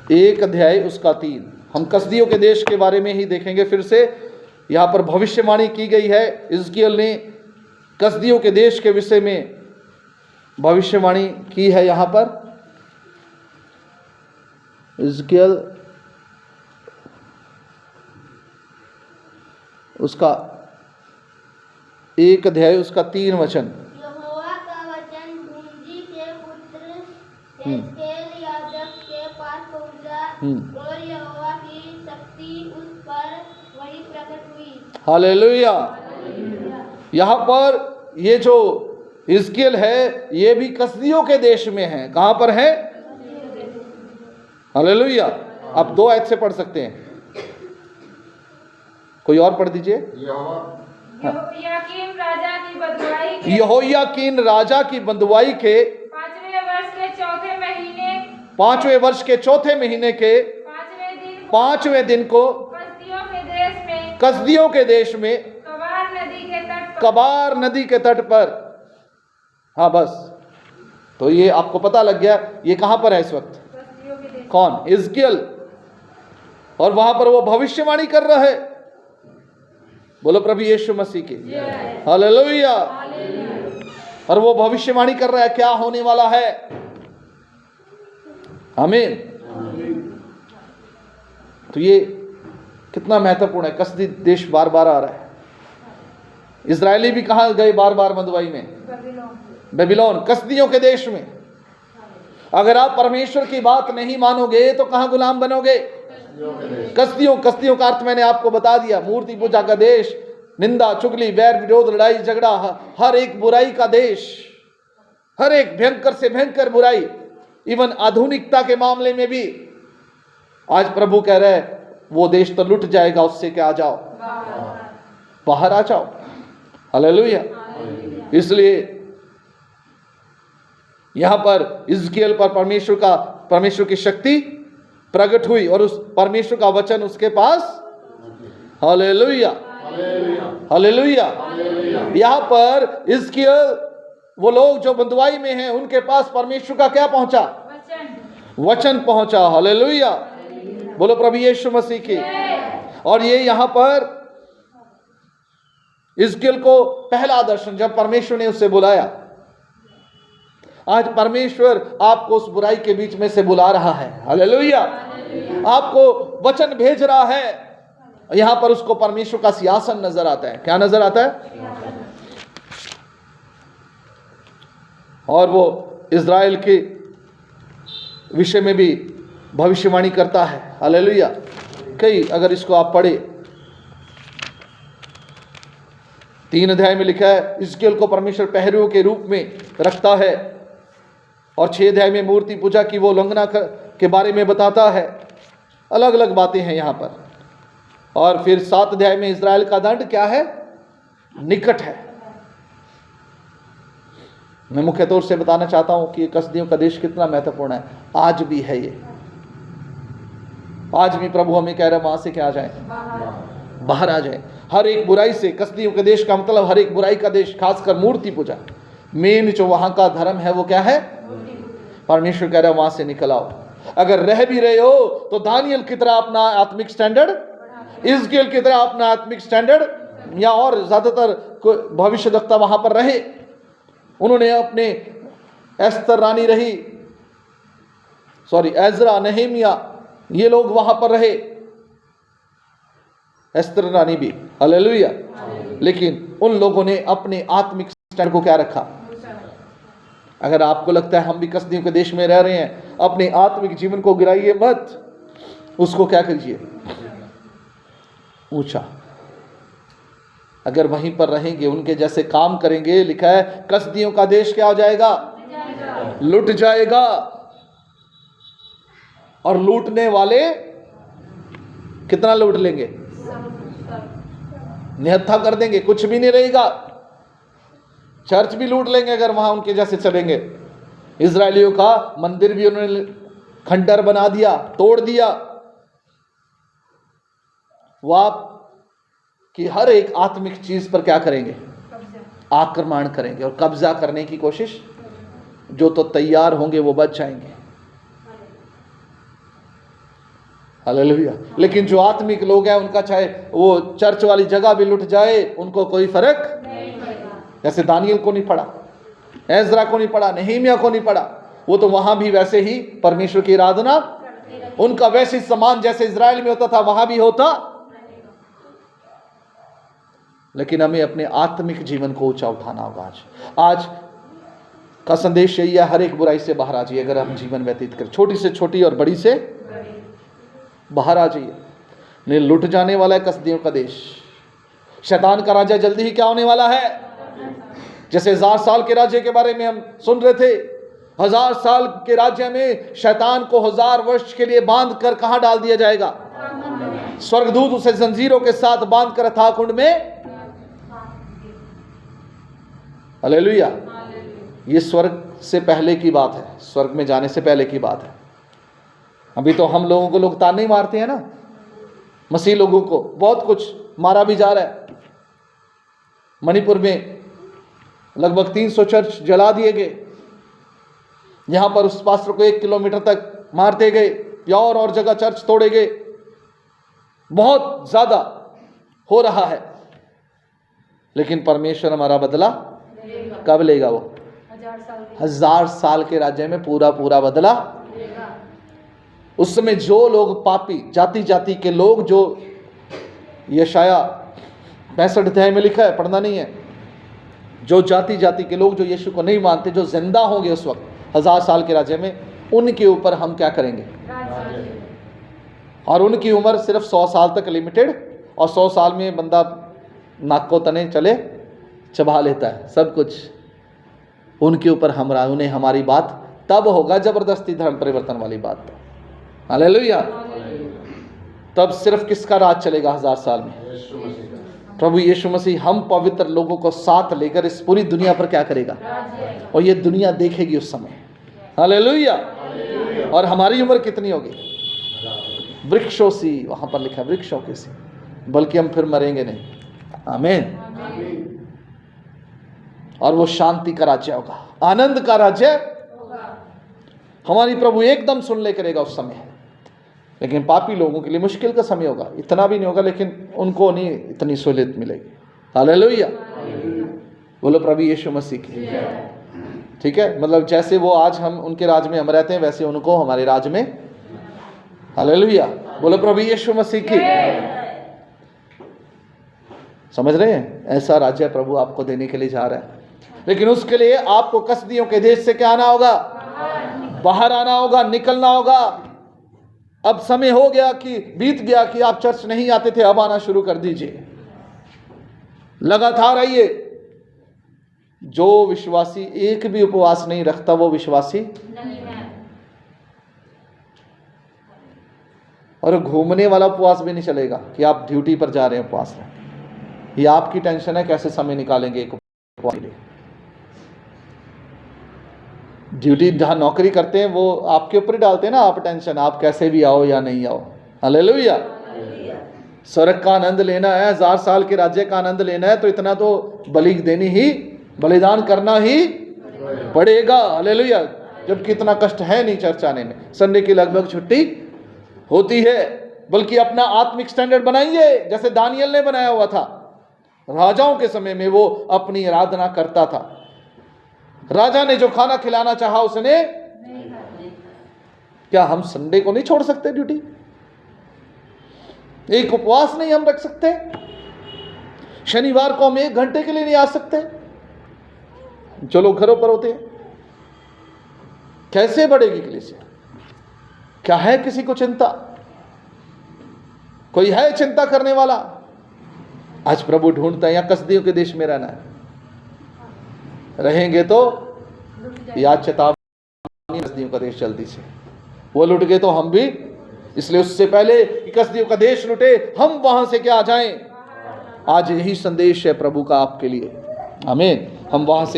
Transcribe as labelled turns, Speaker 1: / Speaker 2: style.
Speaker 1: 1 अध्याय उसका 3। हम कसदियों के देश के बारे में ही देखेंगे फिर से। यहाँ पर भविष्यवाणी की गई है, हिजकिय्याह ने कसदियों के देश के विषय में भविष्यवाणी की है। यहाँ पर हिजकिय्याह उसका 1 अध्याय उसका 3 वचन।
Speaker 2: यहोवा का वचन बूजी के पुत्र हिजकिय्याह याजक के पास पहुंचा और यहोवा की शक्ति उस पर वही प्रकट हुई।
Speaker 1: हालेलुया। यहाँ पर ये जो हिजकिय्याह है ये भी कसदियों के देश में है। कहाँ पर है? हालेलुया। आप 2 आयत से पढ़ सकते हैं, कोई और पढ़ दीजिए।
Speaker 3: यहोयाकीन राजा की बंधुआई के
Speaker 1: यहोयाकीन राजा की बंधुआई के
Speaker 3: 5वें वर्ष के चौथे महीने
Speaker 1: 5वें वर्ष के चौथे महीने के 5वें दिन को कसदियों के देश में कबार नदी के तट पर। हाँ बस, तो ये आपको पता लग गया ये कहां पर है इस वक्त। कौन? हिजकिय्याह। और वहां पर वो भविष्यवाणी कर रहा है। बोलो प्रभु यीशु मसीह की हालेलुया। और वो भविष्यवाणी कर रहा है क्या होने वाला है। आमीन। तो ये कितना महत्वपूर्ण है। कसदी देश बार बार आ रहा है। इजरायली भी कहां गए बार बार बंधुआई में? बेबीलोन, कसदियों के देश में। अगर आप परमेश्वर की बात नहीं मानोगे तो कहां गुलाम बनोगे? कसदियों का अर्थ मैंने आपको बता दिया। मूर्ति पूजा का देश, निंदा, चुगली, बैर विरोध, लड़ाई झगड़ा, हर एक बुराई का देश, हर एक भयंकर से भयंकर बुराई। इवन आधुनिकता के मामले में भी आज प्रभु कह रहे हैं वो देश तो लुट जाएगा, उससे क्या, आ जाओ, बाहर आ जाओ। हालेलुया। इसलिए यहां पर हिजकिय्याह पर परमेश्वर की शक्ति प्रकट हुई और उस परमेश्वर का वचन उसके पास। Hallelujah, hallelujah. यहां पर हिजकिय्याह वो लोग जो बंधुआई में हैं उनके पास परमेश्वर का क्या पहुंचा? वचन पहुंचा। हालेलुया। बोलो प्रभु यीशु मसीह की। और ये यहां पर हिजकिय्याह को पहला दर्शन जब परमेश्वर ने उससे बुलाया। आज परमेश्वर आपको उस बुराई के बीच में से बुला रहा है। हालेलुया। आपको वचन भेज रहा है। यहां पर उसको परमेश्वर का सिंहासन नजर आता है। क्या नजर आता है? और वो इज़राइल के विषय में भी भविष्यवाणी करता है। हालेलुया। कई अगर इसको आप पढ़े 3 अध्याय में लिखा है हिजकिय्याह को परमेश्वर पहरुओं के रूप में रखता है। और 6 अध्याय में मूर्ति पूजा की वो उल्लंघना के बारे में बताता है। अलग अलग बातें हैं यहाँ पर। और फिर 7 अध्याय में इज़राइल का दंड क्या है? निकट है। मैं मुख्य तौर से बताना चाहता हूं कि ये कसदियों का देश कितना महत्वपूर्ण है। आज भी है ये। आज भी प्रभु हमें कह रहा है वहां से क्या आ जाए? बाहर आ जाए। हर एक बुराई से। कसदियों के देश का मतलब हर एक बुराई का देश, खासकर मूर्ति पूजा। मेन जो वहां का धर्म है वो क्या है? परमेश्वर कह रहा है वहां से निकल आओ। अगर रह भी रहे हो तो दानियल की तरह अपना आत्मिक स्टैंडर्ड, हिजकिय्याह की तरह अपना आत्मिक स्टैंडर्ड, या और ज्यादातर भविष्यवक्ता वहां पर रहे। उन्होंने अपने एस्तर रानी रही, एजरा, नेहेमिया, ये लोग वहां पर रहे। एस्तर रानी भी। हालेलुया। लेकिन उन लोगों ने अपने आत्मिक स्टैंडर्ड को क्या रखा? अगर आपको लगता है हम भी कसदियों के देश में रह रहे हैं, अपने आत्मिक जीवन को गिराइए मत। उसको क्या कीजिए? ऊंचा। अगर वहीं पर रहेंगे, उनके जैसे काम करेंगे, लिखा है कसदियों का देश क्या हो जाएगा? लुट जाएगा। और लूटने वाले कितना लूट लेंगे? निहत्था कर देंगे, कुछ भी नहीं रहेगा। चर्च भी लूट लेंगे अगर वहां उनके जैसे चलेंगे। इजरायलियों का मंदिर भी उन्होंने खंडर बना दिया, तोड़ दिया। वो आप कि हर एक आत्मिक चीज पर क्या करेंगे? आक्रमण करेंगे और कब्जा करने की कोशिश। जो तो तैयार होंगे वो बच जाएंगे। हालेलुया। लेकिन जो आत्मिक लोग हैं उनका चाहे वो चर्च वाली जगह भी लुट जाए उनको कोई फर्क नहीं पड़ेगा। जैसे दानियल को नहीं पड़ा, एजरा को नहीं पड़ा, नहीमिया को नहीं पड़ा, वो तो वहां भी वैसे ही परमेश्वर की आराधना, उनका वैसे समान जैसे इजराइल में होता था वहां भी होता। लेकिन हमें अपने आत्मिक जीवन को ऊंचा उठाना होगा। आज का संदेश यही है, हर एक बुराई से बाहर आ जाइए। अगर हम जीवन व्यतीत करें, छोटी से छोटी और बड़ी से बाहर आ जाइए। नहीं, लुट जाने वाला है कसदियों का देश। शैतान का राजा जल्दी ही क्या होने वाला है। जैसे 1000 साल के राज्य के बारे में हम सुन रहे थे, 1000 साल के राज्य में शैतान को 1000 वर्ष के लिए बांध कर कहां डाल दिया जाएगा। स्वर्गदूत उसे जंजीरों के साथ बांध कर अथाह कुंड में। हालेलुया। ये स्वर्ग से पहले की बात है, स्वर्ग में जाने से पहले की बात है। अभी तो हम लोगों को लोग ताने मारते हैं ना, मसीह लोगों को बहुत कुछ मारा भी जा रहा है। मणिपुर में लगभग 300 चर्च जला दिए गए। यहां पर उस पास्टर को 1 किलोमीटर तक मारते गए, या और जगह चर्च तोड़े गए। बहुत ज्यादा हो रहा है। लेकिन परमेश्वर हमारा बदला कब लेगा? वो 1000 साल के राज्य में पूरा पूरा बदला। उस समय जो लोग पापी, जाति जाति के लोग, जो यशाया 65 अध्याय में लिखा है, पढ़ना नहीं है, जो जाति जाति के लोग जो यीशु को नहीं मानते, जो जिंदा होंगे उस वक्त 1000 साल के राज्य में, उनके ऊपर हम क्या करेंगे। और उनकी उम्र सिर्फ 100 साल तक लिमिटेड, और 100 साल में बंदा नाक को तने चले चबा लेता है सब कुछ। उनके ऊपर हमरा उन्हें हमारी बात तब होगा, जबरदस्ती धर्म परिवर्तन वाली बात। हालेलुया। तब सिर्फ किसका राज चलेगा 1000 साल में? प्रभु यीशु मसीह हम पवित्र लोगों को साथ लेकर इस पूरी दुनिया पर क्या करेगा, और ये दुनिया देखेगी उस समय। हालेलुया। और हमारी उम्र कितनी होगी? वृक्षों सी, वहां पर लिखा है वृक्षों की सी, बल्कि हम फिर मरेंगे नहीं। आमीन। और वो शांति का राज्य होगा, आनंद का राज्य हमारी प्रभु एकदम सुन ले करेगा उस समय। लेकिन पापी लोगों के लिए मुश्किल का समय होगा, इतना भी नहीं होगा, लेकिन उनको नहीं इतनी सहूलियत मिलेगी। हालेलुया। बोलो प्रभु यीशु मसीह की। ठीक है, मतलब जैसे वो आज हम उनके राज में हम रहते हैं, वैसे उनको हमारे राज में। हालेलुया। बोलो प्रभु यीशु मसीह की। समझ रहे हैं? ऐसा राज्य प्रभु आपको देने के लिए जा रहा है। लेकिन उसके लिए आपको कसदियों के देश से क्या आना होगा? बाहर आना होगा, निकलना होगा। अब समय हो गया कि बीत गया कि आप चर्च नहीं आते थे, अब आना शुरू कर दीजिए, लगातार आइए। जो विश्वासी एक भी उपवास नहीं रखता वो विश्वासी नहीं है। और घूमने वाला उपवास भी नहीं चलेगा कि आप ड्यूटी पर जा रहे हैं उपवास रखें। ये आपकी टेंशन है कैसे समय निकालेंगे एक उपवास के लिए। ड्यूटी जहां नौकरी करते हैं वो आपके ऊपर ही डालते हैं ना आप टेंशन, आप कैसे भी आओ या नहीं आओ। हालेलुया। स्वर्ग का आनंद लेना है, 1000 साल के राज्य का आनंद लेना है, तो इतना तो बलि देनी ही, बलिदान करना ही पड़ेगा। हालेलुया। जबकि इतना कष्ट है नहीं चर्च आने में, संडे की लगभग छुट्टी होती है। बल्कि अपना आत्मिक स्टैंडर्ड बनाइए, जैसे दानियल ने बनाया हुआ था। राजाओं के समय में वो अपनी आराधना करता था। राजा ने जो खाना खिलाना चाहा उसने क्या हम संडे को नहीं छोड़ सकते ड्यूटी? एक उपवास नहीं हम रख सकते? शनिवार को हम 1 घंटे के लिए नहीं आ सकते? जो लोग घरों पर होते हैं, कैसे बढ़ेगी कलीसिया? क्या है किसी को चिंता? कोई है चिंता करने वाला? आज प्रभु ढूंढता है या कसदियों के देश में रहना है। रहेंगे तो याद चेतावनी, कसदियों का देश जल्दी से। वो लुट गए तो हम भी, इसलिए उससे पहले कि कसदियों का देश लुटे हम वहां से क्या आ जाएं। आज यही संदेश है प्रभु का आपके लिए। आमीन। हम वहां से